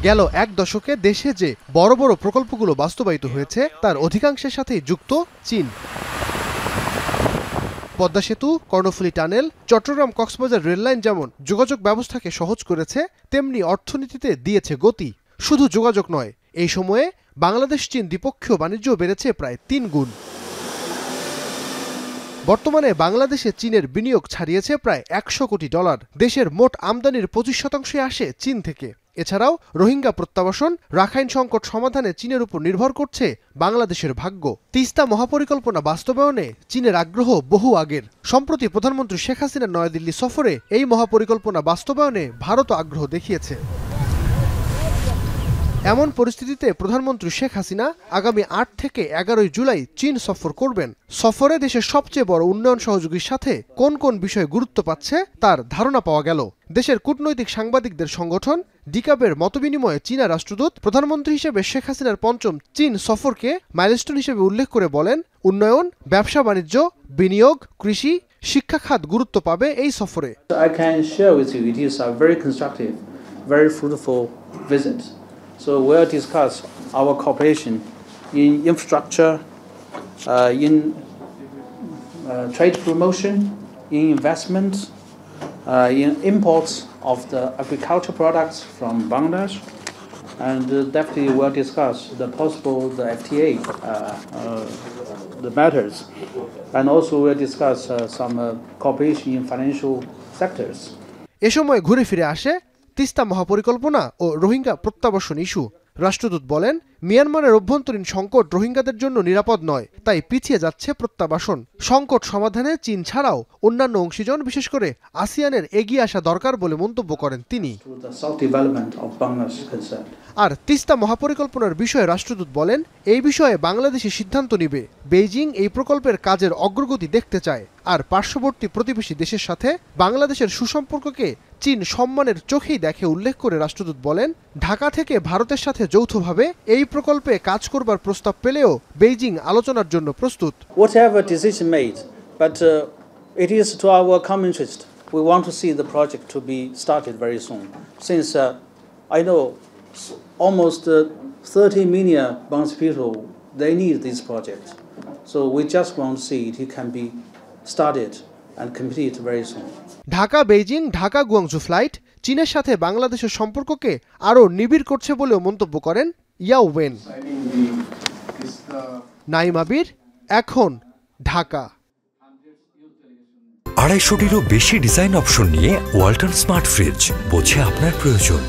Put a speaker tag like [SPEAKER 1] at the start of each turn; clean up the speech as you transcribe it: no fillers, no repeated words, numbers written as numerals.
[SPEAKER 1] গেল এক দশকে দেশে যে বড় বড় প্রকল্পগুলো বাস্তবায়িত হয়েছে তার অধিকাংশের সাথেই যুক্ত চীন। পদ্মা সেতু, কর্ণফুলী টানেল, চট্টগ্রাম কক্সবাজার রেললাইন যেমন যোগাযোগ ব্যবস্থাকে সহজ করেছে, তেমনি অর্থনীতিতে দিয়েছে গতি। শুধু যোগাযোগ নয়, এই সময়ে বাংলাদেশ চীন দ্বিপক্ষীয় বাণিজ্য বেড়েছে প্রায় ৩ গুণ। বর্তমানে বাংলাদেশে চীনের বিনিয়োগ ছাড়িয়েছে প্রায় $100 কোটি। দেশের মোট আমদানির 25% আসে চীন থেকে। এছাড়াও রোহিঙ্গা প্রত্যাবাসন, রাখাইন সংকট সমাধানে চীনের উপর নির্ভর করছে বাংলাদেশের ভাগ্য। তিস্তা মহাপরিকল্পনা বাস্তবায়নে চীনের আগ্রহ বহু আগের। সম্প্রতি প্রধানমন্ত্রী শেখ হাসিনা নয়াদিল্লি সফরে এই মহাপরিকল্পনা বাস্তবায়নে ভারত আগ্রহ দেখিয়েছে। এমন পরিস্থিতিতে প্রধানমন্ত্রী শেখ হাসিনা আগামী ৮ থেকে ১১ জুলাই চীন সফর করবেন। সফরে দেশের সবচেয়ে বড় উন্নয়ন সহযোগীর সাথে কোন কোন বিষয়ে গুরুত্ব পাচ্ছে তার ধারণা পাওয়া গেল। দেশের কূটনৈতিক সাংবাদিকদের সংগঠন ডিকাবের মতবিনিময়ে চীনা রাষ্ট্রদূত প্রধানমন্ত্রী হিসেবে শেখ হাসিনার ৫ম চীন সফরকে মাইলস্টোন হিসেবে উল্লেখ করে বলেন, উন্নয়ন, ব্যবসা বাণিজ্য, বিনিয়োগ, কৃষি, শিক্ষা খাত গুরুত্ব পাবে এই সফরে।
[SPEAKER 2] I can share with you it is a very constructive, very fruitful visit. So we'll discuss our cooperation in infrastructure, in trade promotion, in investment, in imports of the agricultural products from Bangladesh, and definitely we'll discuss the FTA the matters, and also we'll discuss some cooperation in financial sectors.
[SPEAKER 1] এ সময় ঘুরে ফিরে আসে তিস্তা মহাপরিকল্পনা ও Rohingya প্রত্যাবাসন issue. রাষ্ট্রদূত বলেন, মিয়ানমারের অভ্যন্তরীণ সংকট রোহিঙ্গাদের জন্য নিরাপদ নয়, তাই পিছিয়ে যাচ্ছে প্রত্যাবাসন। সংকট সমাধানে চীন ছাড়াও অন্যান্য অংশীজন, বিশেষ করে আসিয়ানের এগিয়ে আসা দরকার বলে মন্তব্য করেন তিনি। আর তিস্তা মহাপরিকল্পনার বিষয়ে রাষ্ট্রদূত বলেন, এই বিষয়ে বাংলাদেশই সিদ্ধান্ত নিবে। বেইজিং এই প্রকল্পের কাজের অগ্রগতি দেখতে চায়, আর পার্শ্ববর্তী প্রতিবেশী দেশের সাথে বাংলাদেশের সুসম্পর্ককে চীন সম্মানের চোখেই দেখে উল্লেখ করে রাষ্ট্রদূত বলেন, ঢাকা থেকে ভারতের সাথে যৌথভাবে এই প্রকল্পে কাজ করবার প্রস্তাব পেলেও বেইজিং আলোচনার জন্য প্রস্তুত।
[SPEAKER 2] Whatever decision made, but it is to our common interest. We want to see the project to be started very soon. Since I know almost 30 million Bangladeshi people, they need this project. So we just want to see it can be started and complete very soon.
[SPEAKER 1] Dhaka Beijing, Dhaka Guangzhou flight চীনের সাথে বাংলাদেশের সম্পর্ককে আরও নিবিড় করছে বলেও মন্তব্য করেন ইয়াও ওয়েন। নাইম আবির, এখন, ঢাকা।
[SPEAKER 3] ২৫০টিরও বেশি ডিজাইন অপশন নিয়ে ওয়ালটন স্মার্ট ফ্রিজ, বোঝে আপনার প্রয়োজন।